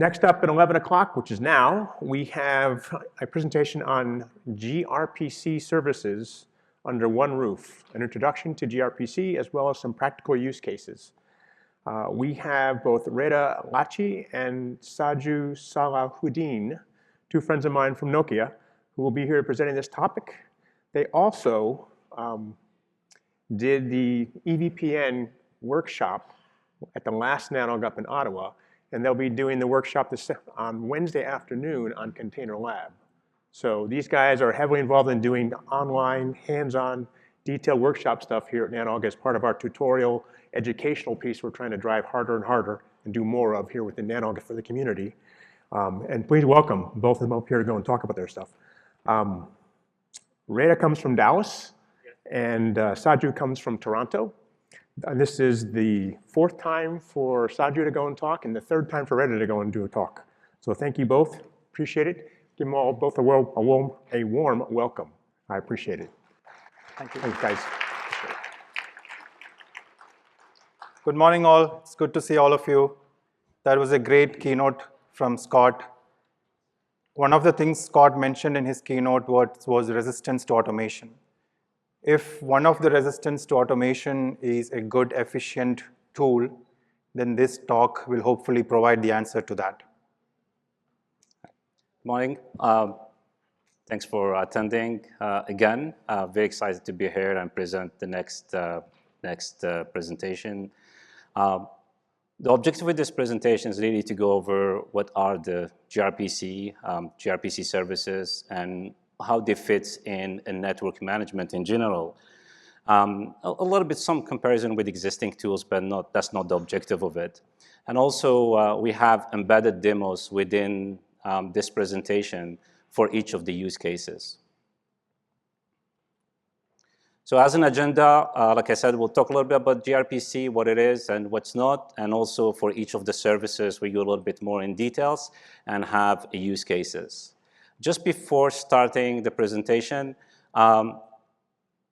Next up at 11 o'clock, which is now, we have a presentation on gRPC services under one roof, an introduction to gRPC as well as some practical use cases. We have both Reda Lachi and Saju Salahuddin, two friends of mine from Nokia, who will be here presenting this topic. They also did the EVPN workshop at the last NanoGup in Ottawa, and they'll be doing the workshop on Wednesday afternoon on Container Lab. So these guys are heavily involved in doing online, hands-on, detailed workshop stuff here at NanoG as part of our tutorial educational piece we're trying to drive harder and harder and do more of here within NanoG for the community. And please welcome both of them up here to go and talk about their stuff. Reda comes from Dallas, and Saju comes from Toronto. And this is the fourth time for Saju to go and talk, and the third time for Reda to go and do a talk. So thank you both. Appreciate it. Give them all both a warm welcome. I appreciate it. Thank you. Thanks, guys. Good morning, all. It's good to see all of you. That was a great keynote from Scott. One of the things Scott mentioned in his keynote was resistance to automation. If one of the resistance to automation is a good, efficient tool, then this talk will hopefully provide the answer to that. Morning. Thanks for attending again. Very excited to be here and present the next presentation. The objective of this presentation is really to go over what are the gRPC services and how they fit in network management in general. A little bit some comparison with existing tools, but that's not the objective of it. And also we have embedded demos within this presentation for each of the use cases. So as an agenda, like I said, we'll talk a little bit about gRPC, what it is and what's not, and also for each of the services, we go a little bit more in details and have use cases. Just before starting the presentation,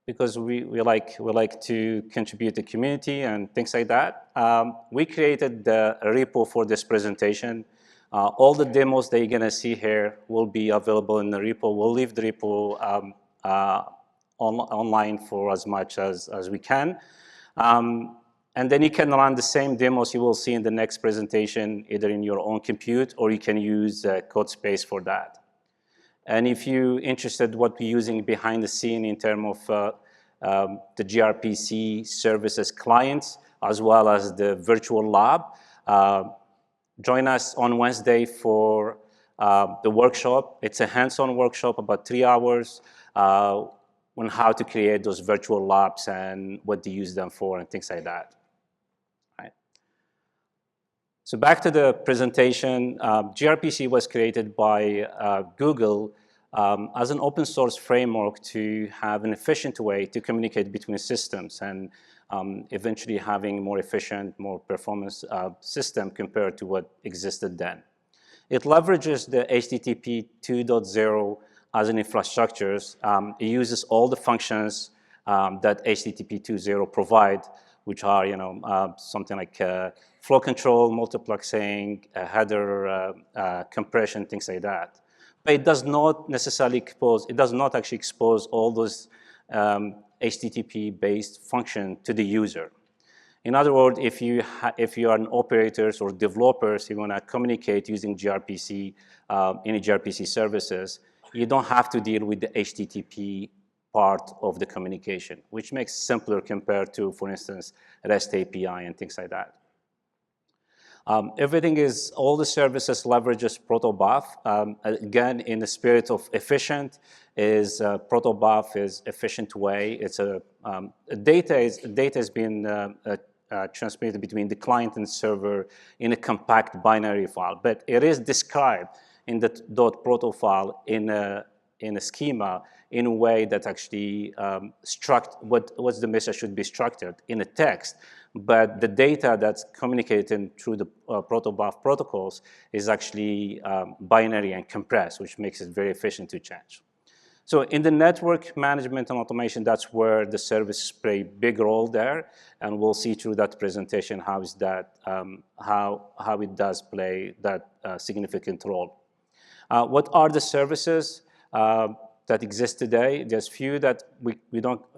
because we like to contribute to the community and things like that, we created the repo for this presentation. All the demos that you're going to see here will be available in the repo. We'll leave the repo online for as much as we can. And then you can run the same demos you will see in the next presentation, either in your own compute, or you can use CodeSpace for that. And if you're interested what we're using behind the scene in terms of the gRPC services clients, as well as the virtual lab, join us on Wednesday for the workshop. It's a hands-on workshop, about 3 hours, on how to create those virtual labs and what to use them for and things like that. Right. So back to the presentation, gRPC was created by Google as an open source framework to have an efficient way to communicate between systems and eventually having more efficient, more performance system compared to what existed then. It leverages the HTTP 2.0 as an infrastructure. It uses all the functions that HTTP 2.0 provide, which are something like flow control, multiplexing, header compression, things like that. But it does not necessarily expose. It does not actually expose all those HTTP-based function to the user. In other words, if you are an operators or developers, you want to communicate using gRPC, any gRPC services, you don't have to deal with the HTTP part of the communication, which makes it simpler compared to, for instance, REST API and things like that. All the services leverages protobuf. Again, in the spirit of efficient, protobuf is efficient way. It's data is being transmitted between the client and server in a compact binary file, but it is described in the .proto file in a schema in a way that actually what's the message should be structured in a text. But the data that's communicated through the protobuf protocols is actually binary and compressed, which makes it very efficient to change. So in the network management and automation, that's where the services play a big role there, and we'll see through that presentation how is that how it does play that significant role. What are the services that exist today? There's few that we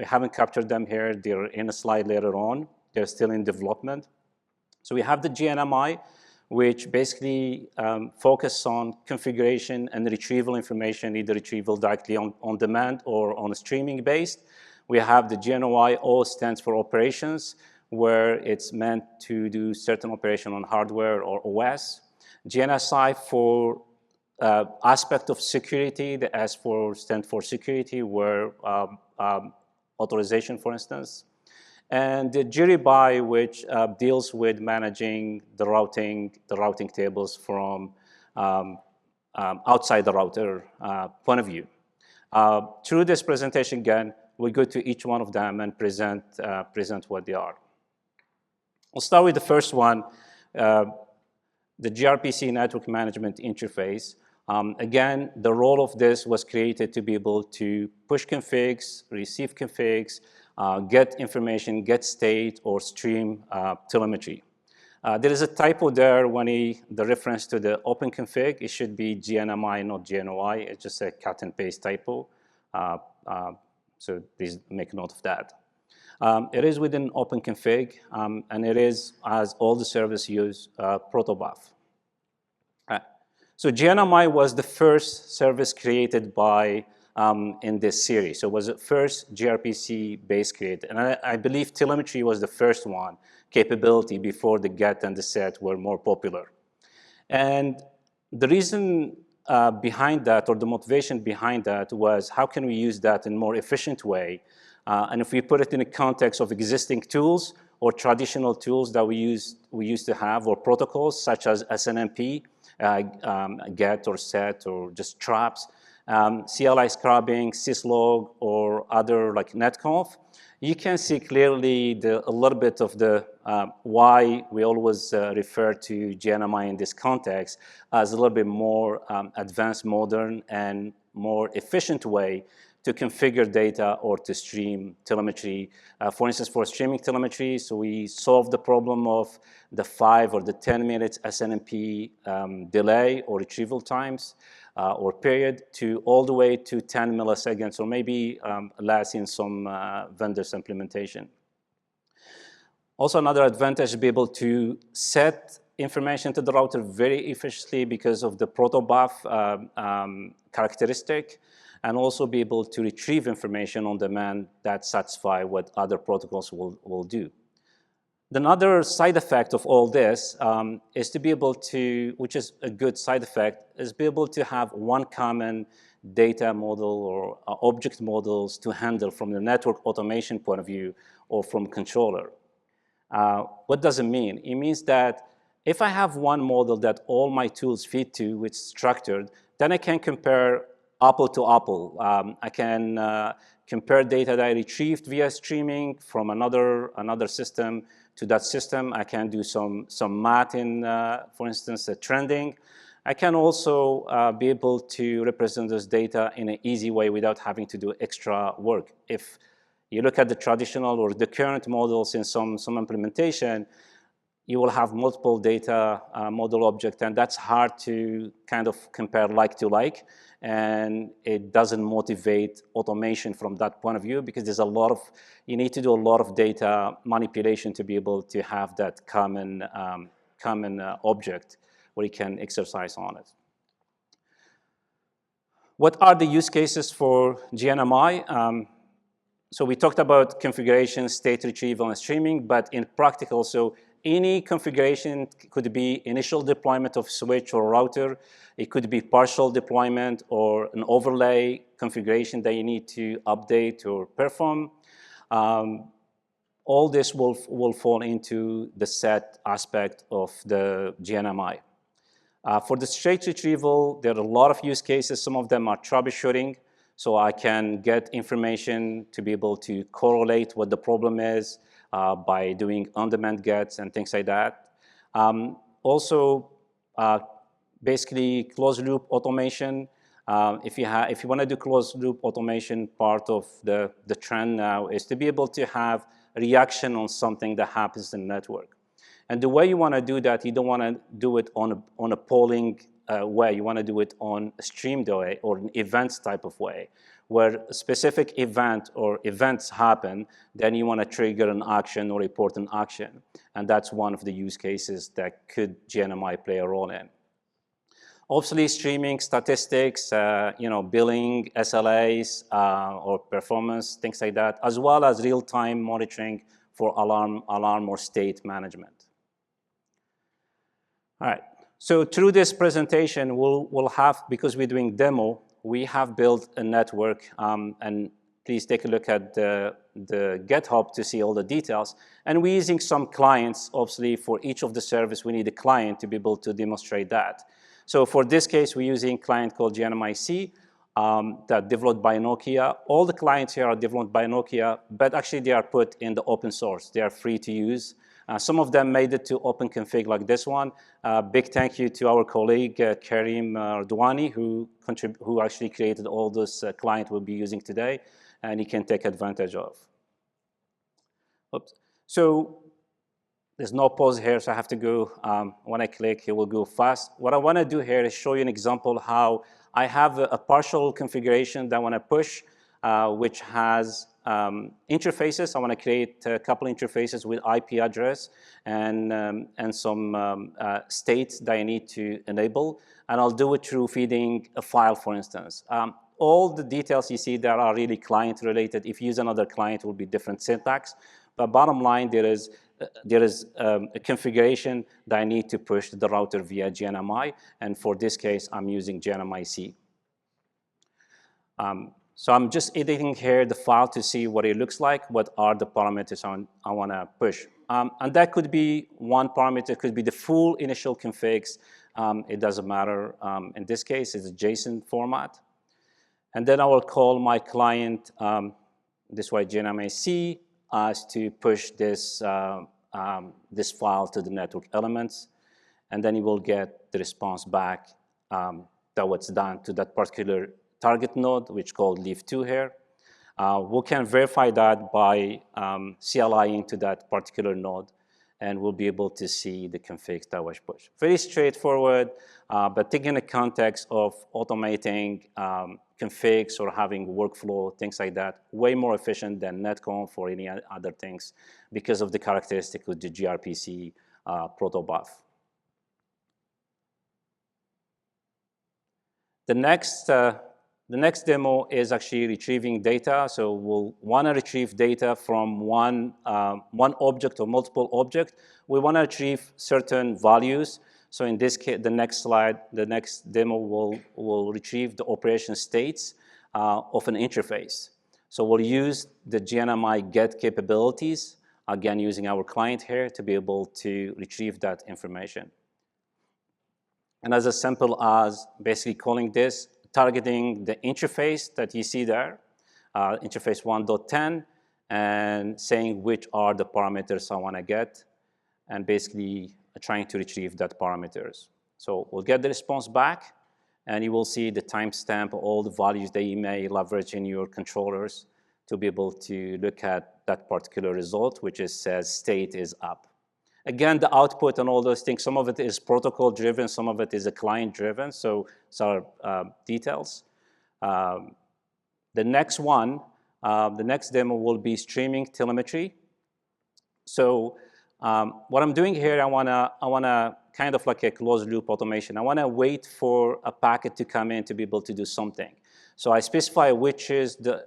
haven't captured them here. They're in a slide later on. They're still in development. So we have the gNMI, which basically focus on configuration and retrieval information, either retrieval directly on demand or on a streaming based. We have the gNOI, O stands for operations, where it's meant to do certain operation on hardware or OS. gNSI for aspect of security, the S stands for security, where authorization, for instance. And the gRIB, which deals with managing the routing tables from outside the router point of view. Through this presentation, again, we go to each one of them and present what they are. We'll start with the first one, the gRPC network management interface. Again, the role of this was created to be able to push configs, receive configs, get information, get state, or stream telemetry. There is a typo there when the reference to the open config. It should be gNMI, not gNOI. It's just a cut and paste typo. So please make note of that. It is within open config, and it is, as all the services use, protobuf. So gNMI was the first service created by in this series. So it was the first gRPC base created. And I believe telemetry was the first one, capability, before the get and the set were more popular. And the reason behind that, or the motivation behind that, was how can we use that in a more efficient way? And if we put it in the context of existing tools or traditional tools that we used to have, or protocols such as SNMP, get or set, or just traps, CLI scrubbing, syslog, or other like netconf, you can see clearly a little bit of the why we always refer to gNMI in this context as a little bit more advanced, modern, and more efficient way to configure data or to stream telemetry. For instance, for streaming telemetry, so we solved the problem of the 5 or the 10 minutes SNMP delay or retrieval times or period to all the way to 10 milliseconds or maybe less in some vendors implementation. Also, another advantage is to be able to set information to the router very efficiently because of the protobuf characteristic, and also be able to retrieve information on demand that satisfy what other protocols will do. Another side effect of all this is to be able to, which is a good side effect, is be able to have one common data model or object models to handle from the network automation point of view or from controller. What does it mean? It means that if I have one model that all my tools feed to, which is structured, then I can compare apple to apple. I can compare data that I retrieved via streaming from another system to that system. I can do some math in, for instance, trending. I can also be able to represent this data in an easy way without having to do extra work. If you look at the traditional or the current models in some implementation, you will have multiple data model objects, and that's hard to kind of compare like to like, and it doesn't motivate automation from that point of view because there's you need to do a lot of data manipulation to be able to have that common object where you can exercise on it. What are the use cases for gNMI? So we talked about configuration, state retrieval, and streaming, but in practical, so any configuration could be initial deployment of switch or router. It could be partial deployment or an overlay configuration that you need to update or perform. All this will fall into the set aspect of the gNMI. For the straight retrieval, there are a lot of use cases. Some of them are troubleshooting. So I can get information to be able to correlate what the problem is by doing on-demand gets and things like that. Also, basically closed-loop automation. If you want to do closed loop automation, part of the trend now is to be able to have reaction on something that happens in the network. And the way you want to do that, you don't want to do it on a polling way. You want to do it on a streamed way or an events type of way, where a specific event or events happen, then you want to trigger an action or report an action. And that's one of the use cases that could gNMI play a role in. Obviously, streaming statistics, billing, SLAs, or performance, things like that, as well as real-time monitoring for alarm or state management. All right, so through this presentation, we'll have, because we're doing demo, we have built a network, and please take a look at the GitHub to see all the details. And we're using some clients, obviously, for each of the service, we need a client to be able to demonstrate that. So for this case, we're using a client called gNMI that developed by Nokia. All the clients here are developed by Nokia, but actually they are put in the open source. They are free to use. Some of them made it to open config like this one. Big thank you to our colleague, Karim Ardwani, who actually created all this client we'll be using today, and he can take advantage of. Oops. So there's no pause here, so I have to go. When I click, it will go fast. What I want to do here is show you an example how I have a partial configuration that I want to push, which has interfaces. I want to create a couple interfaces with IP address and some states that I need to enable. And I'll do it through feeding a file, for instance. All the details you see there are really client related. If you use another client, it will be different syntax. But bottom line, there is a configuration that I need to push to the router via gNMI. And for this case, I'm using gNMI. So I'm just editing here the file to see what it looks like, what are the parameters I want to push. And that could be one parameter, could be the full initial configs. It doesn't matter. In this case, it's a JSON format. And then I will call my client, this way gNMI as to push this, this file to the network elements. And then you will get the response back that what's done to that particular target node, which called leaf2 here. We can verify that by CLI into that particular node, and we'll be able to see the configs that was pushed. Very straightforward, but taking the context of automating configs or having workflow, things like that, way more efficient than netconf or any other things because of the characteristic of the gRPC protobuf. The next demo is actually retrieving data. So we'll want to retrieve data from one object or multiple objects. We want to retrieve certain values. So in this case, the next slide, the next demo will retrieve the operation states of an interface. So we'll use the gNMI get capabilities, again, using our client here to be able to retrieve that information. And as simple as basically calling this, targeting the interface that you see there, interface 1.10, and saying which are the parameters I want to get, and basically trying to retrieve that parameters. So we'll get the response back, and you will see the timestamp, all the values that you may leverage in your controllers to be able to look at that particular result, which says state is up. Again, the output and all those things, some of it is protocol-driven, some of it is a client-driven, so these are details. The next one, the next demo will be streaming telemetry. So what I'm doing here, I wanna kind of like a closed-loop automation. I wanna wait for a packet to come in to be able to do something. So I specify which is the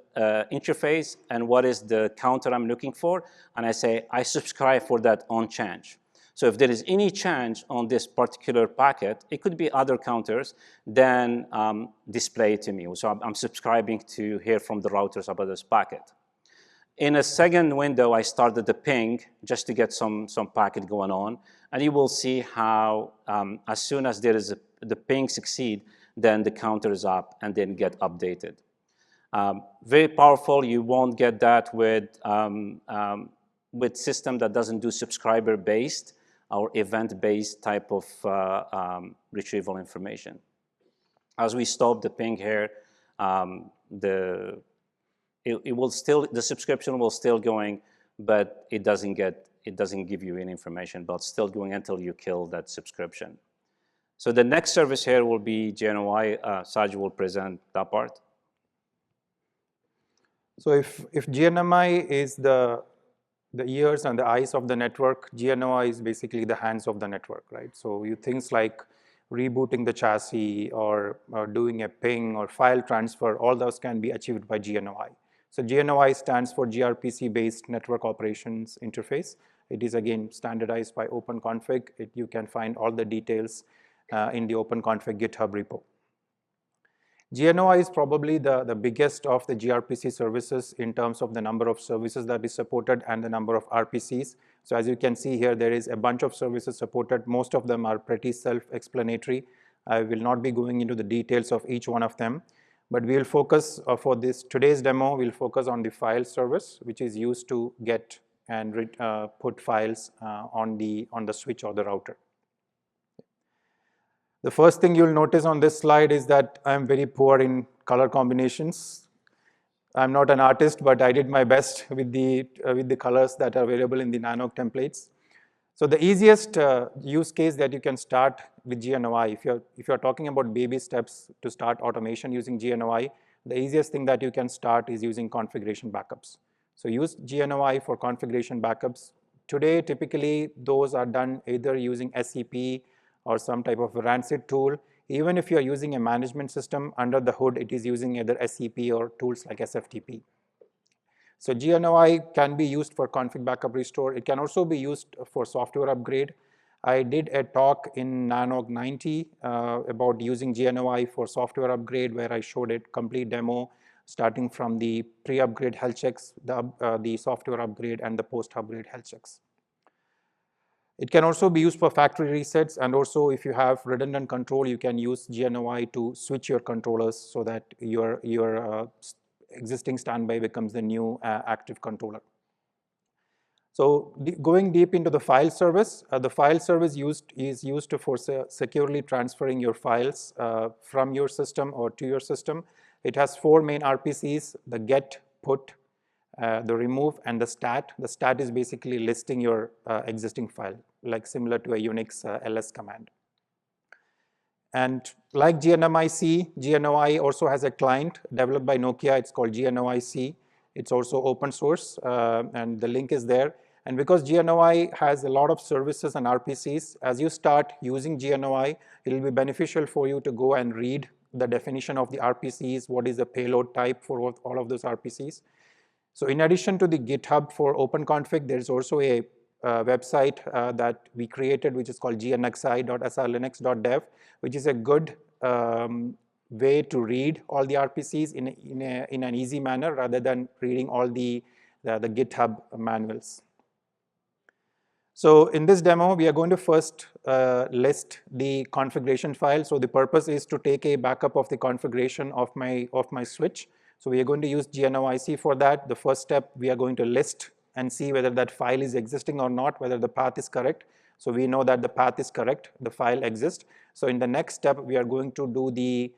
interface and what is the counter I'm looking for, and I say I subscribe for that on change. So if there is any change on this particular packet, it could be other counters, then display it to me. So I'm subscribing to hear from the routers about this packet. In a second window, I started the ping just to get some packet going on, and you will see how as soon as there is the ping succeed, then the counter is up and then get updated. Very powerful. You won't get that with system that doesn't do subscriber-based or event-based type of retrieval information. As we stop the ping here, the subscription will still going, but it doesn't give you any information, but it's still going until you kill that subscription. So the next service here will be gNOI. Saj will present that part. So if gNMI is the ears and the eyes of the network, gNOI is basically the hands of the network, right? So things like rebooting the chassis or doing a ping or file transfer, all those can be achieved by gNOI. So gNOI stands for gRPC-based network operations interface. It is again standardized by OpenConfig. You can find all the details in the OpenConfig GitHub repo. gNOI is probably the biggest of the gRPC services in terms of the number of services that is supported and the number of RPCs. So as you can see here, there is a bunch of services supported. Most of them are pretty self-explanatory. I will not be going into the details of each one of them, but we will focus for today's demo, we'll focus on the file service, which is used to get and put files on the switch or the router. The first thing you'll notice on this slide is that I'm very poor in color combinations. I'm not an artist, but I did my best with the colors that are available in the Nanook templates. So the easiest use case that you can start with gNOI, if you're talking about baby steps to start automation using gNOI, the easiest thing that you can start is using configuration backups. So use gNOI for configuration backups. Today, typically, those are done either using SEP or some type of rancid tool. Even if you're using a management system, under the hood, it is using either SEP or tools like SFTP. So gNOI can be used for config backup restore. It can also be used for software upgrade. I did a talk in Nanook 90 about using gNOI for software upgrade, where I showed a complete demo starting from the pre-upgrade health checks, the software upgrade, and the post-upgrade health checks. It can also be used for factory resets, and also if you have redundant control, you can use gNOI to switch your controllers so that your existing standby becomes the new active controller. So going deep into the file service, the file service is used for securely transferring your files from your system or to your system. It has 4 main RPCs: the get, put, the remove, and the stat. The stat is basically listing your existing file, like similar to a Unix ls command. And like gNMI-C, gNOI also has a client developed by Nokia. It's called gNOI-C. It's also open source, and the link is there. And because gNOI has a lot of services and RPCs, as you start using gNOI, it will be beneficial for you to go and read the definition of the RPCs, what is the payload type for all of those RPCs. So in addition to the GitHub for OpenConfig, there is also a website that we created, which is called gNSI.srlinux.dev, which is a good way to read all the RPCs in an easy manner rather than reading all the GitHub manuals. So in this demo, we are going to first list the configuration file. So the purpose is to take a backup of the configuration of my switch. So we are going to use gNOI-C for that. The first step, we are going to list and see whether that file is existing or not, whether the path is correct. So we know that the path is correct, the file exists. So in the next step, we are going to do the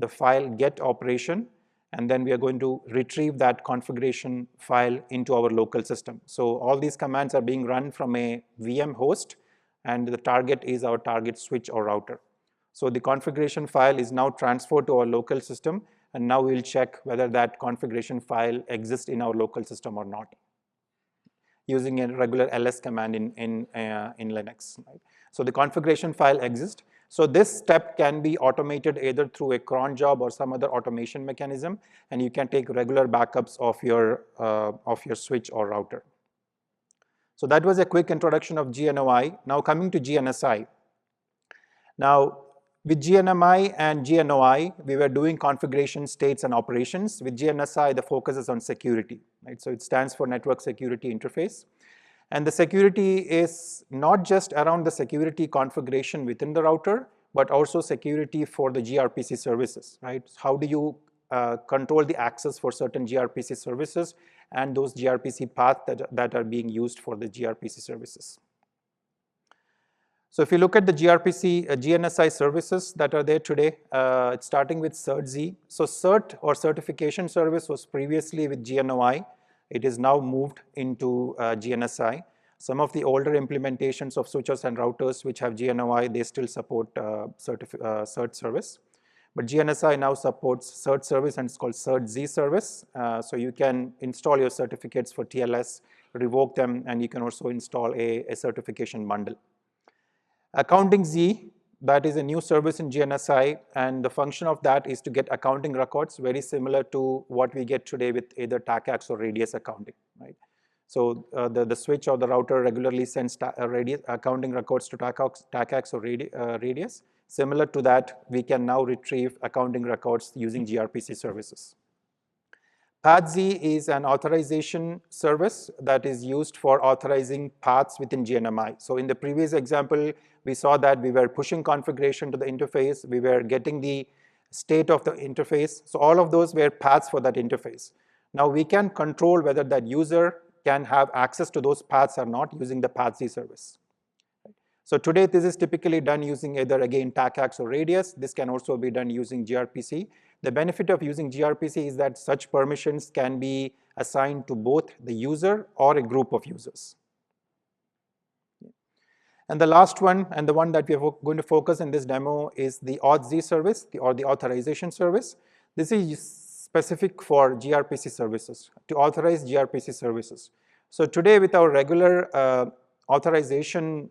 file get operation, and then we are going to retrieve that configuration file into our local system. So all these commands are being run from a VM host, and the target is our target switch or router. So the configuration file is now transferred to our local system, and now we'll check whether that configuration file exists in our local system or not, using a regular ls command in Linux. Right? So the configuration file exists. So this step can be automated either through a cron job or some other automation mechanism, and you can take regular backups of your switch or router. So that was a quick introduction of gNOI. Now coming to gNSI. Now with gNMI and gNOI, we were doing configuration, states, and operations. With gNSI, the focus is on security. Right? So it stands for Network Security Interface. And the security is not just around the security configuration within the router, but also security for the gRPC services. Right? How do you control the access for certain gRPC services and those gRPC paths that are being used for the gRPC services? So if you look at the gRPC, gNSI services that are there today, it's starting with CertZ. So CERT or certification service was previously with gNOI. It is now moved into gNSI. Some of the older implementations of switches and routers which have gNOI, they still support CERT service. But gNSI now supports CERT service, and it's called CertZ service. So you can install your certificates for TLS, revoke them, and you can also install a certification bundle. Accounting Z, that is a new service in gNSI, and the function of that is to get accounting records very similar to what we get today with either TACACS or radius accounting, right? So the switch or the router regularly sends accounting records to TACACS or radius. Similar to that, we can now retrieve accounting records using gRPC services. PathZ is an authorization service that is used for authorizing paths within gNMI. So in the previous example, we saw that we were pushing configuration to the interface, we were getting the state of the interface. So all of those were paths for that interface. Now we can control whether that user can have access to those paths or not using the PathZ service. So today this is typically done using either again TACACS or radius. This can also be done using gRPC. The benefit of using gRPC is that such permissions can be assigned to both the user or a group of users. And the last one, and the one that we are going to focus in this demo, is the authz service or the authorization service. This is specific for gRPC services, to authorize gRPC services. So today with our regular authorization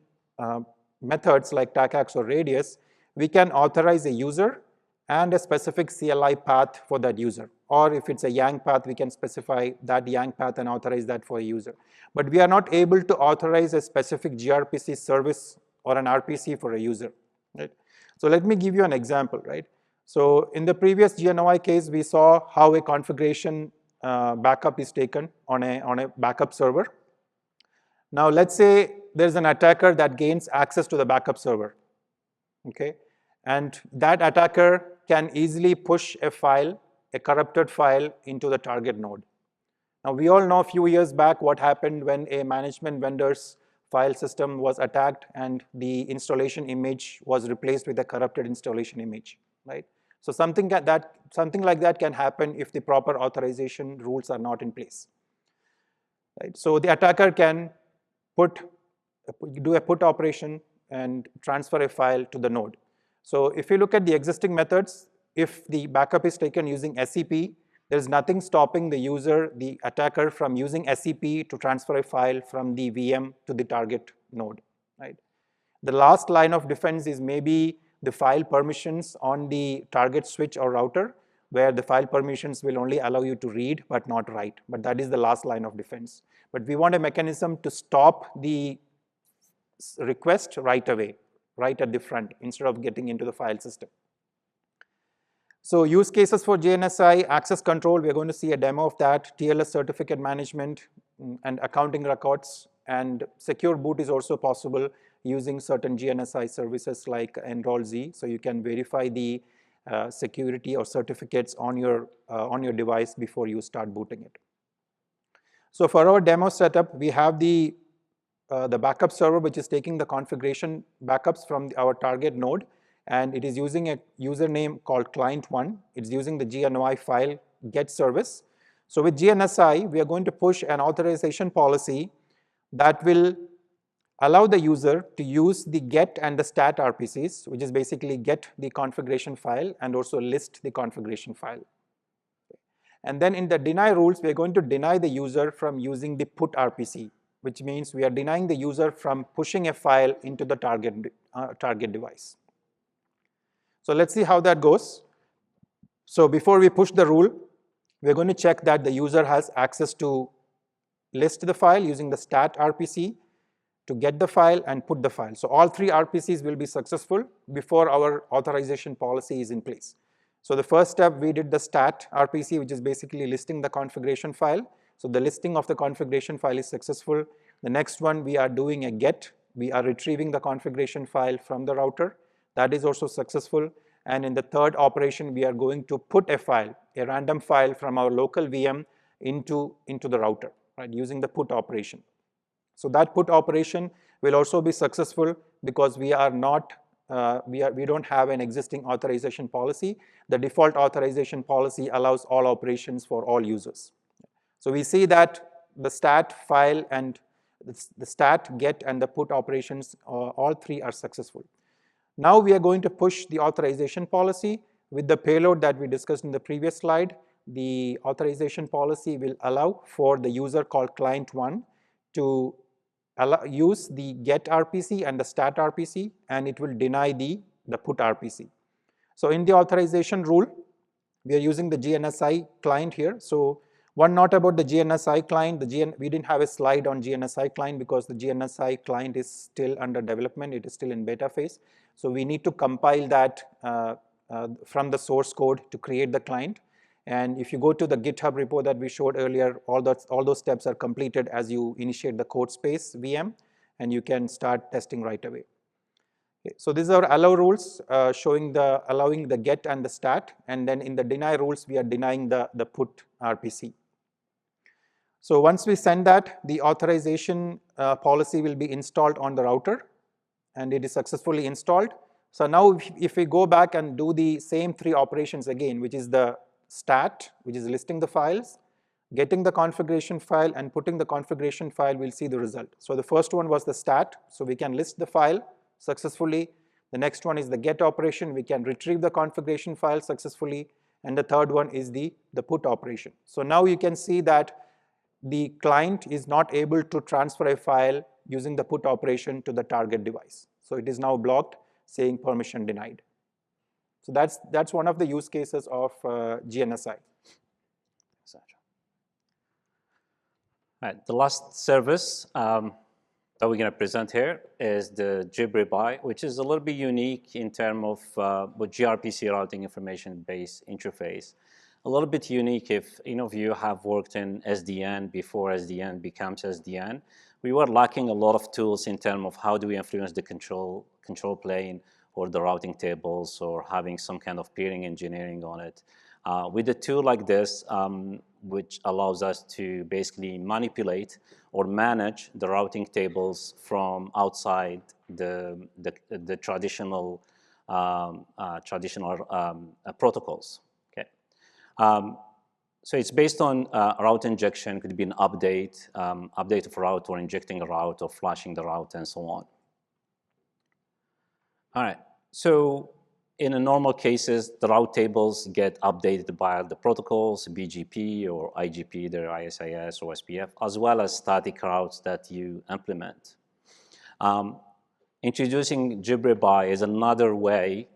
methods like TACACS or radius, we can authorize a user and a specific CLI path for that user. Or if it's a YANG path, we can specify that YANG path and authorize that for a user. But we are not able to authorize a specific gRPC service or an RPC for a user, right? So let me give you an example, right? So in the previous gNOI case, we saw how a configuration backup is taken on a backup server. Now let's say there's an attacker that gains access to the backup server, okay? And that attacker can easily push a file, a corrupted file, into the target node. Now we all know a few years back what happened when a management vendor's file system was attacked and the installation image was replaced with a corrupted installation image, right? So something like that can happen if the proper authorization rules are not in place, right? So the attacker can do a put operation and transfer a file to the node. So if you look at the existing methods, if the backup is taken using SCP, there's nothing stopping the user, the attacker, from using SCP to transfer a file from the VM to the target node, right? The last line of defense is maybe the file permissions on the target switch or router, where the file permissions will only allow you to read but not write. But that is the last line of defense. But we want a mechanism to stop the request right away, right at the front, instead of getting into the file system. So use cases for gNSI, access control, we're going to see a demo of that, TLS certificate management and accounting records, and secure boot is also possible using certain gNSI services like enrollz, so you can verify the security or certificates on your device before you start booting it. So for our demo setup, we have the backup server, which is taking the configuration backups from our target node, and it is using a username called client1. It's using the gNOI file get service. So with gNSI, we are going to push an authorization policy that will allow the user to use the get and the stat RPCs, which is basically get the configuration file and also list the configuration file. And then in the deny rules, we are going to deny the user from using the put RPC, which means we are denying the user from pushing a file into the target device. So let's see how that goes. So before we push the rule, we're going to check that the user has access to list the file using the stat RPC, to get the file and put the file. So all three RPCs will be successful before our authorization policy is in place. So the first step, we did the stat RPC, which is basically listing the configuration file. So the listing of the configuration file is successful. The next one, we are doing a get. We are retrieving the configuration file from the router. That is also successful. And in the third operation, we are going to put a file, a random file from our local VM into the router, right, using the put operation. So that put operation will also be successful because we are not, we don't have an existing authorization policy. The default authorization policy allows all operations for all users. So we see that the stat file and the stat, get, and the put operations, all three are successful. Now we are going to push the authorization policy with the payload that we discussed in the previous slide. The authorization policy will allow for the user called client1 to use the get RPC and the stat RPC, and it will deny the put RPC. So in the authorization rule, we are using the gNSI client here. So one note about the gNSI client, we didn't have a slide on gNSI client because the gNSI client is still under development. It is still in beta phase. So we need to compile that from the source code to create the client. And if you go to the GitHub repo that we showed earlier, all those steps are completed as you initiate the code space VM, and you can start testing right away. Okay, so these are allow rules showing allowing the get and the stat, and then in the deny rules, we are denying the put RPC. So once we send that, the authorization policy will be installed on the router, and it is successfully installed. So now if we go back and do the same three operations again, which is the stat, which is listing the files, getting the configuration file, and putting the configuration file, we'll see the result. So the first one was the stat, so we can list the file successfully. The next one is the get operation, we can retrieve the configuration file successfully, and the third one is the put operation. So now you can see that the client is not able to transfer a file using the put operation to the target device. So it is now blocked, saying permission denied. So that's one of the use cases of gNSI. Right, the last service that we're going to present here is the gRIB, which is a little bit unique in terms of with gRPC routing information-based interface. A little bit unique if any of you have worked in SDN before SDN becomes SDN. We were lacking a lot of tools in terms of how do we influence the control plane or the routing tables or having some kind of peering engineering on it. With a tool like this, which allows us to basically manipulate or manage the routing tables from outside the traditional protocols. Okay, so it's based on route injection. Could be an update, update of route, or injecting a route, or flashing the route, and so on. All right. So in a normal cases, the route tables get updated by the protocols, BGP or IGP, either ISIS or SPF, as well as static routes that you implement. Introducing gRIB is another way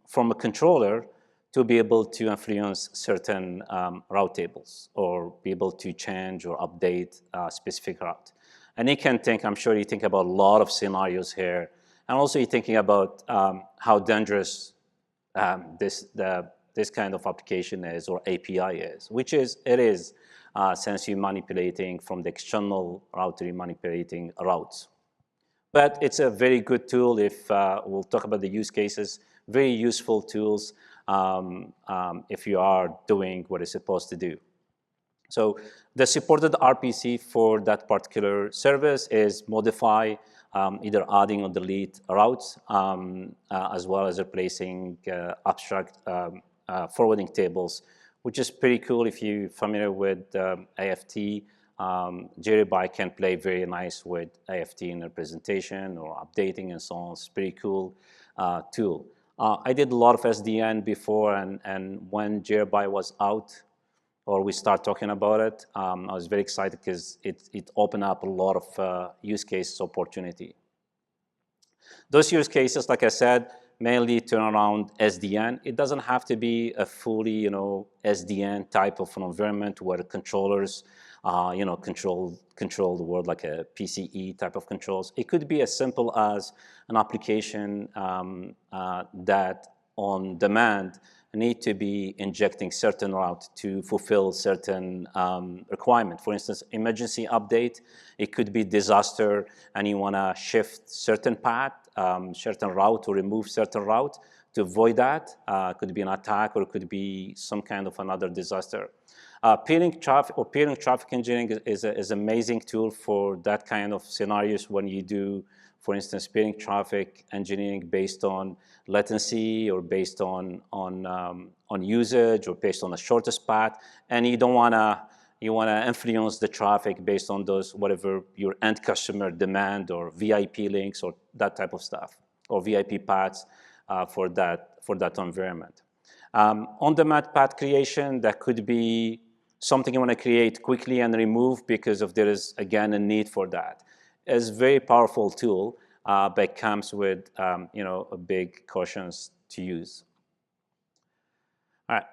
from a controller to be able to influence certain route tables or be able to change or update a specific route. And you can think, I'm sure you think about a lot of scenarios here. And also you're thinking about how dangerous this kind of application is or API is, which it is since you're manipulating from the external router, you're manipulating routes. But it's a very good tool if we'll talk about the use cases, very useful tools if you are doing what it's supposed to do. So the supported RPC for that particular service is modify, either adding or delete routes, as well as replacing abstract forwarding tables, which is pretty cool if you're familiar with AFT. gRIB can play very nice with AFT in representation or updating and so on. It's a pretty cool tool. I did a lot of SDN before, and when gRIB was out, or we start talking about it, I was very excited because it opened up a lot of use case opportunity. Those use cases, like I said, mainly turn around SDN. It doesn't have to be a fully, SDN type of an environment where the controllers, control the world like a PCE type of controls. It could be as simple as an application that on demand need to be injecting certain route to fulfill certain requirement. For instance, emergency update, it could be disaster and you want to shift certain path, certain route, or remove certain route to avoid that. Could be an attack or it could be some kind of another disaster. Peering traffic engineering is an amazing tool for that kind of scenarios when you do, for instance, peering traffic engineering based on latency or based on usage or based on the shortest path, and you don't wanna influence the traffic based on those whatever your end customer demand or VIP links or that type of stuff or VIP paths for that environment. On-demand path creation, that could be something you want to create quickly and remove because there is, again, a need for that. It's a very powerful tool, but comes with a big cautions to use. All right.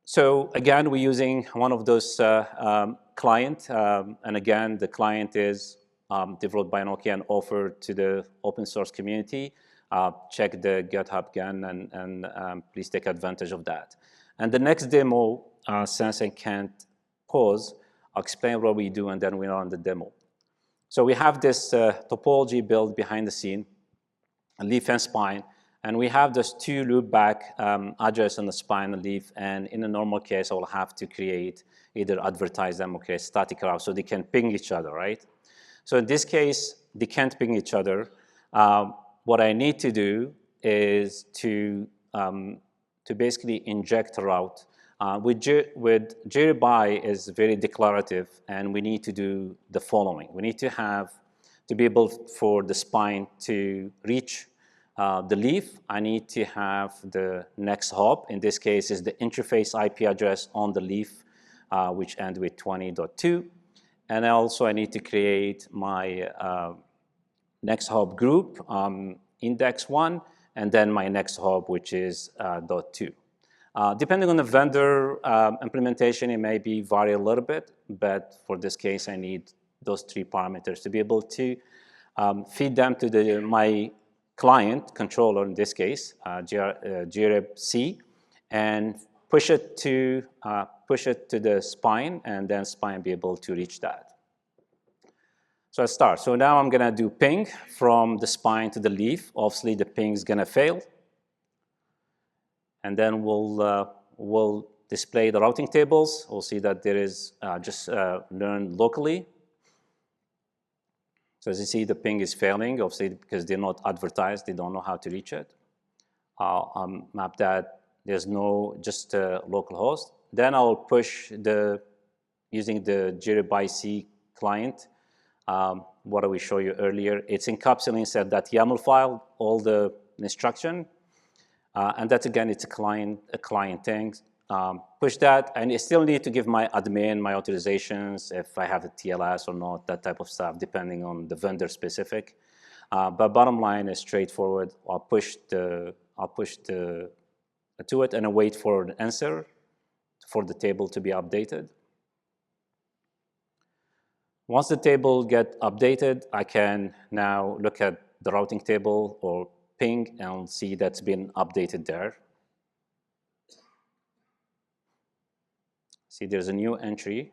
So again, we're using one of those client, and again, the client is developed by Nokia and offered to the open source community. Check the GitHub again, and please take advantage of that. And the next demo, since I can't pause, I'll explain what we do, and then we run the demo. So we have this topology built behind the scene, a leaf and spine, and we have those two loopback address on the spine and leaf, and in a normal case, I will have to create either advertise them or create static routes so they can ping each other, right? So in this case, they can't ping each other. What I need to do is to basically inject a route. With gRIB is very declarative, and we need to do the following. We need to be able for the spine to reach the leaf. I need to have the next hop. In this case, is the interface IP address on the leaf, which ends with 20.2. And also, I need to create my next hop group, index 1, and then my next hop, which is .2. Depending on the vendor implementation, it may vary a little bit, but for this case, I need those three parameters to be able to feed them to my client controller, in this case, gRPC, and push it to the spine, and then spine be able to reach that. So I start. So now I'm going to do ping from the spine to the leaf. Obviously, the ping is going to fail. And then we'll display the routing tables. We'll see that there is just learn locally. So as you see, the ping is failing, obviously, because they're not advertised. They don't know how to reach it. I'll map that. There's no just local host. Then I'll push using the gRPC client. What we showed you earlier. It's encapsulating that YAML file, all the instruction. And that, again, it's a client thing. Push that, and I still need to give my admin, my authorizations, if I have a TLS or not, that type of stuff, depending on the vendor specific. But bottom line is straightforward. I'll push to it and wait for an answer for the table to be updated. Once the table gets updated, I can now look at the routing table or ping and see that's been updated there. See, there's a new entry.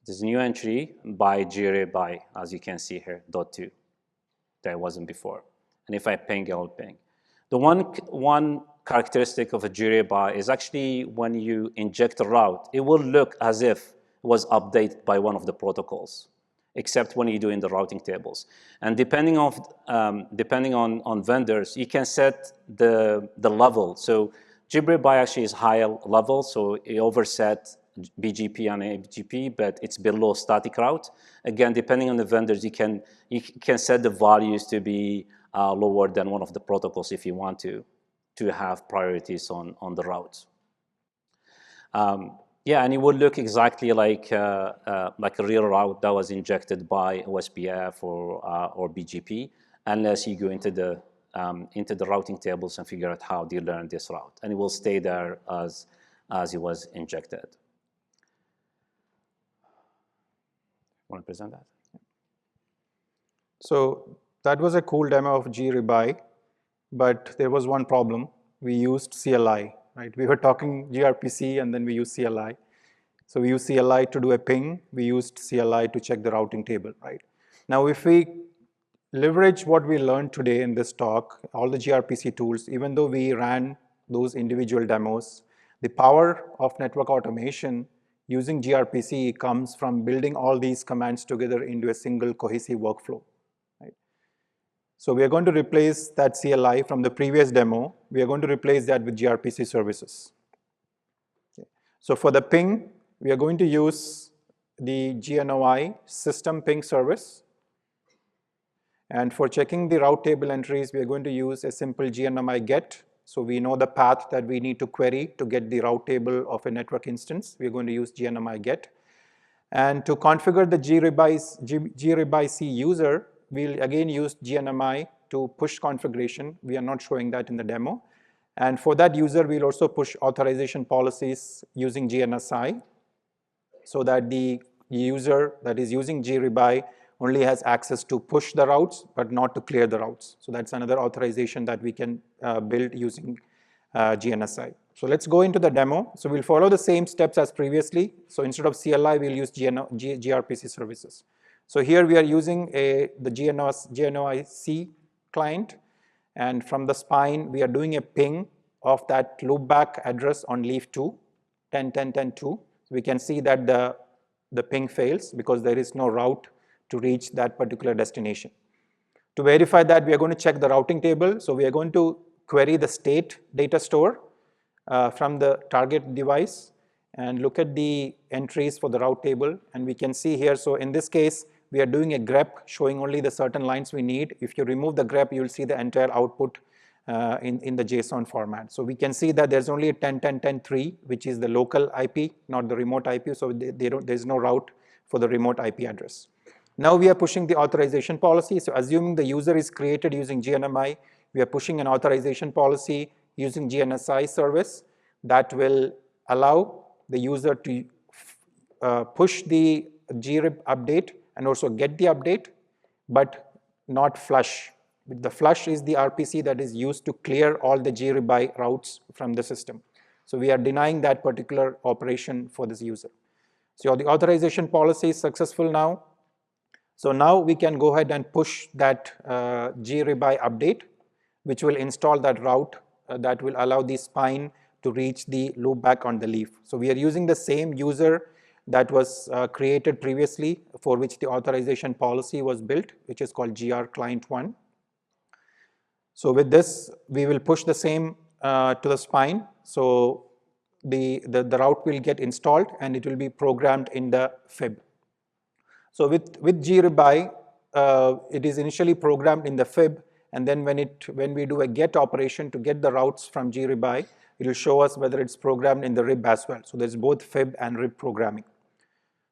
There's a new entry by gRIB, as you can see here, .2. That wasn't before. And if I ping, I'll ping. The one characteristic of a gRIB is actually when you inject a route, it will look as if it was updated by one of the protocols, except when you do in the routing tables. And depending on vendors, you can set the level. So gRIB actually is higher level, so it overset BGP and ABGP, but it's below static route. Again, depending on the vendors, you can set the values to be lower than one of the protocols if you want to have priorities on the routes. Yeah, and it would look exactly like a real route that was injected by OSPF or BGP, unless you go into the routing tables and figure out how they learn this route, and it will stay there as it was injected. Want to present that? So that was a cool demo of gRIB, but there was one problem. We used CLI, right? We were talking gRPC, and then we used CLI. So we used CLI to do a ping. We used CLI to check the routing table, right? Now, if we leverage what we learned today in this talk, all the gRPC tools, even though we ran those individual demos, The power of network automation using gRPC comes from building all these commands together into a single cohesive workflow. Right? So we are going to replace that CLI from the previous demo. We are going to replace that with gRPC services. Okay. So for the ping, we are going to use the gNOI system ping service. And for checking the route table entries, we are going to use a simple gNMI get. So we know the path that we need to query to get the route table of a network instance. We are going to use gNMI get. And to configure the gRIB user, we'll again use gNMI to push configuration. We are not showing that in the demo. And for that user, we'll also push authorization policies using gNSI so that the user that is using gRIB only has access to push the routes, but not to clear the routes. So that's another authorization that we can build using gNSI. So let's go into the demo. So we'll follow the same steps as previously. So instead of CLI, we'll use gRPC services. So here we are using the gNOI C client. And from the spine, we are doing a ping of that loopback address on leaf 2, 10.10.10.2. We can see that the ping fails because there is no route to reach that particular destination. To verify that, we are going to check the routing table. So we are going to query the state data store from the target device and look at the entries for the route table. And we can see here, so in this case, we are doing a grep showing only the certain lines we need. If you remove the grep, you'll see the entire output in the JSON format. So we can see that there's only a 10.10.10.3, which is the local IP, not the remote IP. So there's no route for the remote IP address. Now we are pushing the authorization policy. So assuming the user is created using gNMI, we are pushing an authorization policy using gNSI service that will allow the user to push the gRIB update and also get the update, but not flush. The flush is the RPC that is used to clear all the gRIB routes from the system. So we are denying that particular operation for this user. So the authorization policy is successful now. So now we can go ahead and push that gRIB update, which will install that route that will allow the spine to reach the loopback on the leaf. So we are using the same user that was created previously for which the authorization policy was built, which is called gR-client1. So with this, we will push the same to the spine. So the route will get installed and it will be programmed in the fib. So with gRIB, it is initially programmed in the fib, and then when we do a get operation to get the routes from gRIB, it will show us whether it's programmed in the RIB as well. So there's both fib and RIB programming.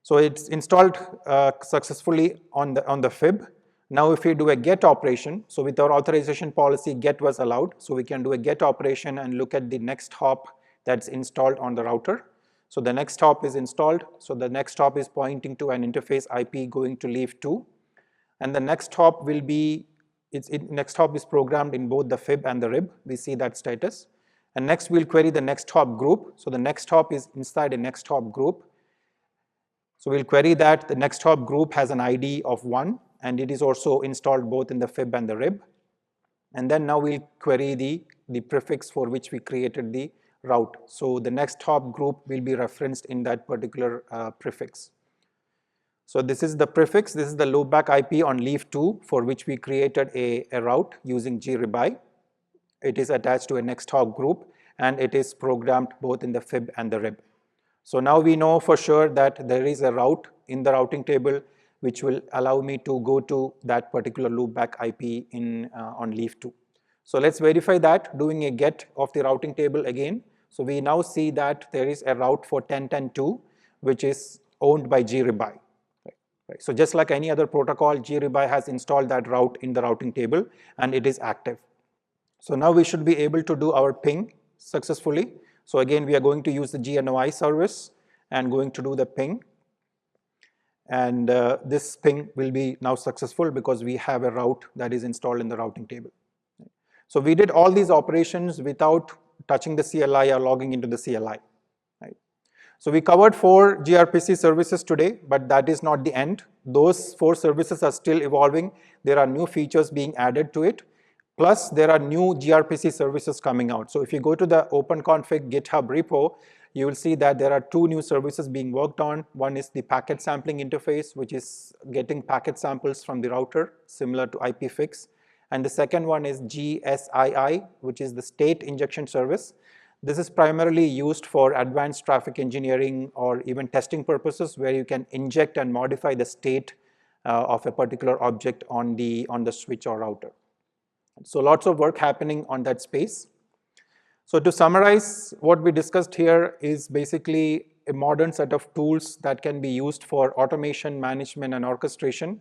So it's installed successfully on the fib. Now if we do a get operation, so with our authorization policy, get was allowed. So we can do a get operation and look at the next hop that's installed on the router. So the next hop is installed. So the next hop is pointing to an interface IP going to leaf 2. And the next hop will be, next hop is programmed in both the fib and the RIB. We see that status. And next we'll query the next hop group. So the next hop is inside a next hop group. So we'll query that the next hop group has an ID of 1, and it is also installed both in the fib and the RIB. And then now we'll query the prefix for which we created the route. So the next hop group will be referenced in that particular prefix. So this is the prefix. This is the loopback IP on leaf 2 for which we created a route using gRIB. It is attached to a next hop group and it is programmed both in the fib and the RIB. So now we know for sure that there is a route in the routing table which will allow me to go to that particular loopback IP on leaf 2. So let's verify that doing a get of the routing table again. So we now see that there is a route for 10.10.2 which is owned by gRIB. Right. So just like any other protocol, gRIB has installed that route in the routing table and it is active. So now we should be able to do our ping successfully. So again, we are going to use the gNOI service and going to do the ping. And this ping will be now successful because we have a route that is installed in the routing table. So we did all these operations without touching the CLI or logging into the CLI. Right? So we covered 4 gRPC services today, but that is not the end. Those 4 services are still evolving. There are new features being added to it. Plus, there are new gRPC services coming out. So if you go to the OpenConfig GitHub repo, you will see that there are two new services being worked on. One is the packet sampling interface, which is getting packet samples from the router, similar to IPFix. And the second one is gSII, which is the state injection service. This is primarily used for advanced traffic engineering or even testing purposes, where you can inject and modify the state of a particular object on the switch or router. So lots of work happening on that space. So to summarize, what we discussed here is basically a modern set of tools that can be used for automation, management, and orchestration.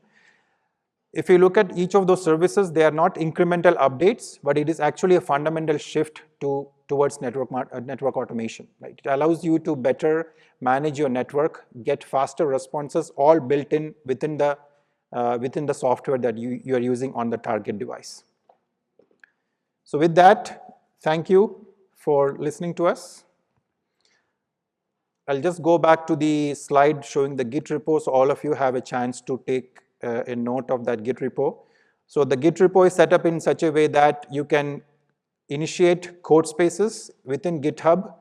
If you look at each of those services, they are not incremental updates, but it is actually a fundamental shift towards network automation. Right? It allows you to better manage your network, get faster responses, all built in within the software that you are using on the target device. So with that, thank you for listening to us. I'll just go back to the slide showing the Git repo, so all of you have a chance to take a note of that Git repo. So the Git repo is set up in such a way that you can initiate code spaces within GitHub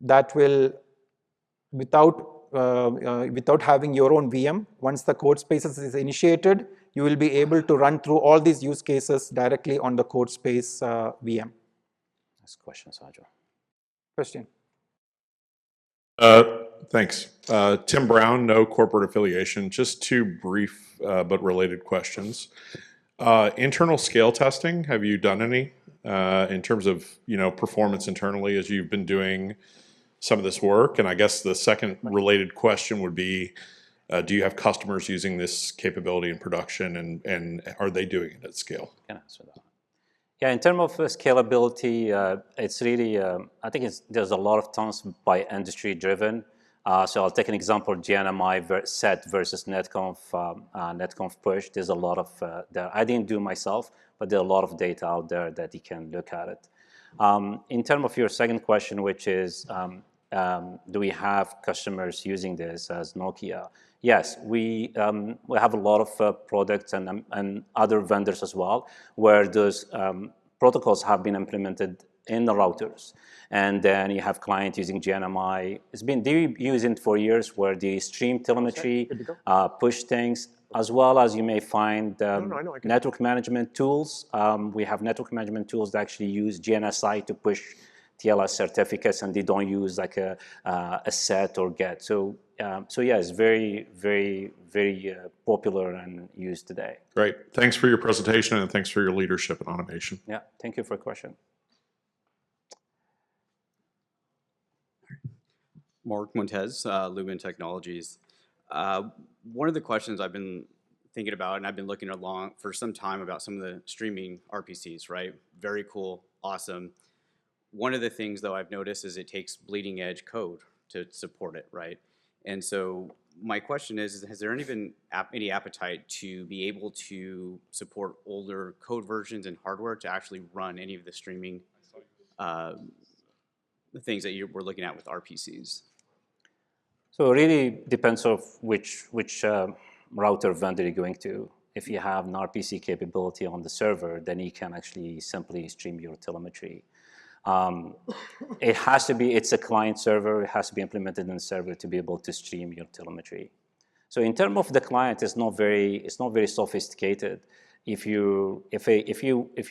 that will, without having your own VM, once the code spaces is initiated, you will be able to run through all these use cases directly on the code space VM. Nice question, Sajal. Question? Thanks. Tim Brown, no corporate affiliation. Just two brief but related questions. Internal scale testing, have you done any in terms of performance internally as you've been doing some of this work? And I guess the second related question would be, do you have customers using this capability in production, and are they doing it at scale? Can I answer that? Yeah, in terms of scalability, it's really, I think there's a lot of tons by industry driven. So I'll take an example, gNMI set versus netconf push. There's a lot of, I didn't do myself, but there are a lot of data out there that you can look at it. In terms of your second question, which is, do we have customers using this as Nokia? Yes, we have a lot of products and other vendors as well, where those protocols have been implemented in the routers. And then you have clients using gNMI. They've been using it for years, where they stream telemetry, push things, as well as you may find network management tools. We have network management tools that actually use gNSI to push TLS certificates, and they don't use like a set or get. So yeah, it's very, very, very popular and used today. Great. Thanks for your presentation, and thanks for your leadership in automation. Yeah, thank you for the question. Mark Montez, Lumen Technologies. One of the questions I've been thinking about, and I've been looking along for some time about some of the streaming RPCs, right? Very cool, awesome. One of the things, though, I've noticed is it takes bleeding edge code to support it, right? And so my question is, has there been any appetite to be able to support older code versions and hardware to actually run any of the streaming things that we're looking at with RPCs? So it really depends on which router vendor you're going to. If you have an RPC capability on the server, then you can actually simply stream your telemetry. It has to be, it's a client server, it has to be implemented in the server to be able to stream your telemetry. So in terms of the client, it's not very sophisticated. If you're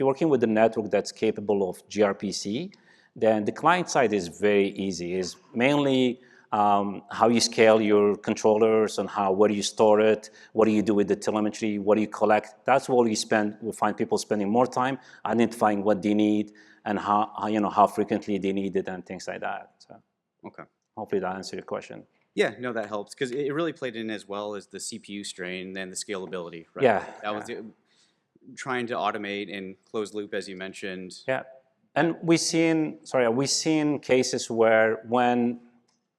working with a network that's capable of gRPC, then the client side is very easy. It's mainly how you scale your controllers and where do you store it, what do you do with the telemetry, what do you collect. That's what we find people spending more time identifying what they need and how frequently they need it and things like that. So okay. Hopefully that answered your question. Yeah, no, that helps, because it really played in as well as the CPU strain and the scalability, right? Yeah. That was trying to automate and close loop, as you mentioned. Yeah, and we've seen cases where when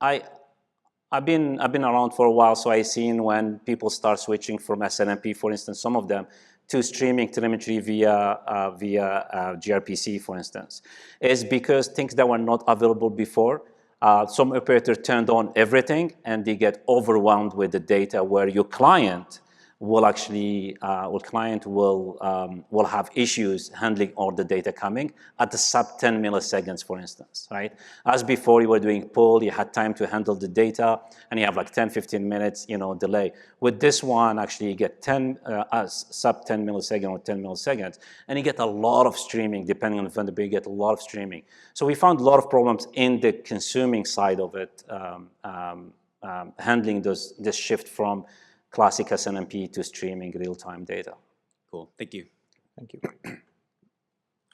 I've been around for a while, so I've seen when people start switching from SNMP, for instance, some of them, to streaming telemetry via gRPC, for instance, is because things that were not available before, some operator turned on everything and they get overwhelmed with the data, where your client will actually, or client will have issues handling all the data coming at the sub 10 milliseconds, for instance, right? As before, you were doing pull, you had time to handle the data, and you have like 10, 15 minutes, delay. With this one, actually, you get sub 10 millisecond or 10 milliseconds, and you get a lot of streaming, depending on the vendor, you get a lot of streaming. So we found a lot of problems in the consuming side of it, handling this shift from classic SNMP to streaming real-time data. Cool. Thank you. Thank you.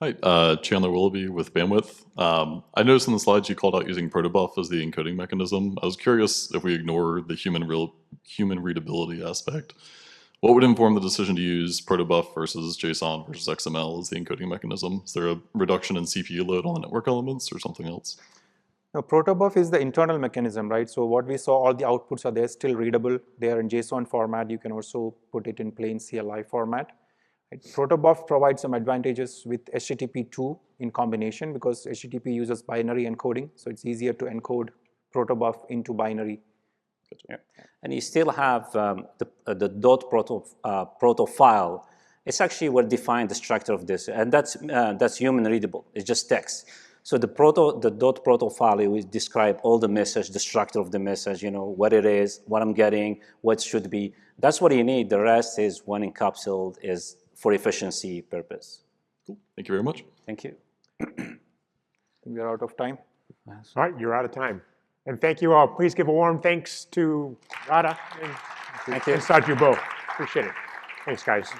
Hi, Chandler Willoughby with Bandwidth. I noticed in the slides you called out using protobuf as the encoding mechanism. I was curious if we ignore the human readability aspect, what would inform the decision to use protobuf versus JSON versus XML as the encoding mechanism? Is there a reduction in CPU load on the network elements or something else? Now, protobuf is the internal mechanism, right? So what we saw, all the outputs are there, still readable. They are in JSON format. You can also put it in plain CLI format. Right? Protobuf provides some advantages with HTTP2 in combination because HTTP uses binary encoding. So it's easier to encode protobuf into binary. Yeah. And you still have the dot proto file. It's actually what defines the structure of this. And that's human readable. It's just text. So the dot proto file will describe all the message, the structure of the message, what it is, what I'm getting, what should be. That's what you need. The rest is one encapsulated is for efficiency purpose. Cool. Thank you very much. Thank you. We are out of time. All right, you're out of time. And thank you all. Please give a warm thanks to Radha and Sajju both. Appreciate it. Thanks, guys.